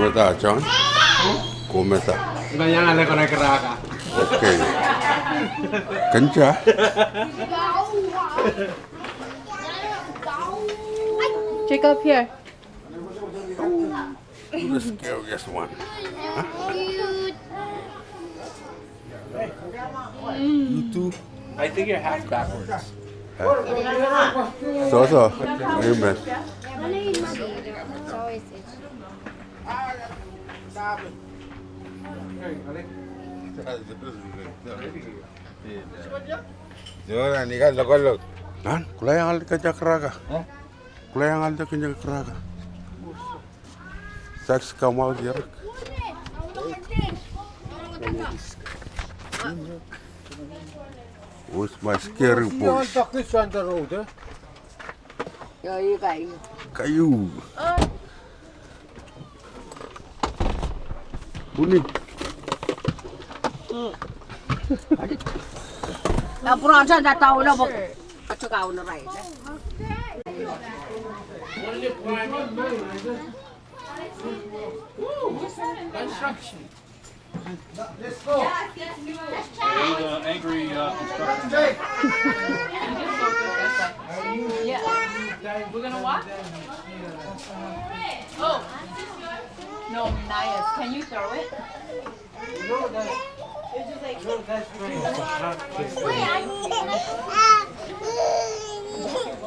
Come sta, John? Come sta? Ganyan ko na karaka. Okay. Kencah. Check up here. The scariest one. Huh? You too? I think your hat's backwards. So. Amen. It's always itchy. Jangan ni kan lokal. Nan, kulayang alda ka karaga. Kulayang alda ka karaga. Saks kamal yarak. What's my scary boy? Tak ni on the road. Kayu. Kuning. Now, put on that town. No, I took out the right. Construction. Let's go. Angry construction. Yeah. We're gonna walk? Oh. No, Nias. Can you throw it?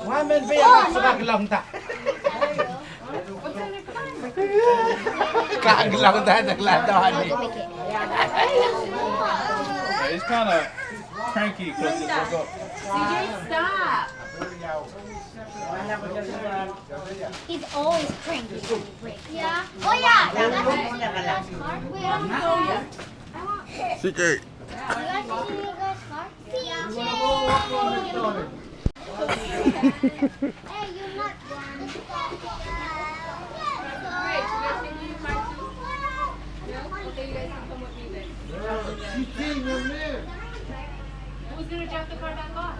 Wamen biar kaglang ta. Kaglang ta nagladahan ni. It's kind of cranky because it goes up. CJ, stop. He's always cranky. Yeah. Oh yeah. That's car. Wait, I want to go. CJ. You guys see your guys' car? CJ. Hey, you're not blind. Alright, you guys can use mine too? No? Okay, you guys can come with me then. Who's gonna drop the car back off?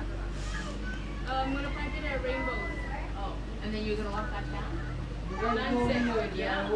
I'm gonna plant it at rainbows. Oh, and then you're gonna walk back down? None said you would, yeah?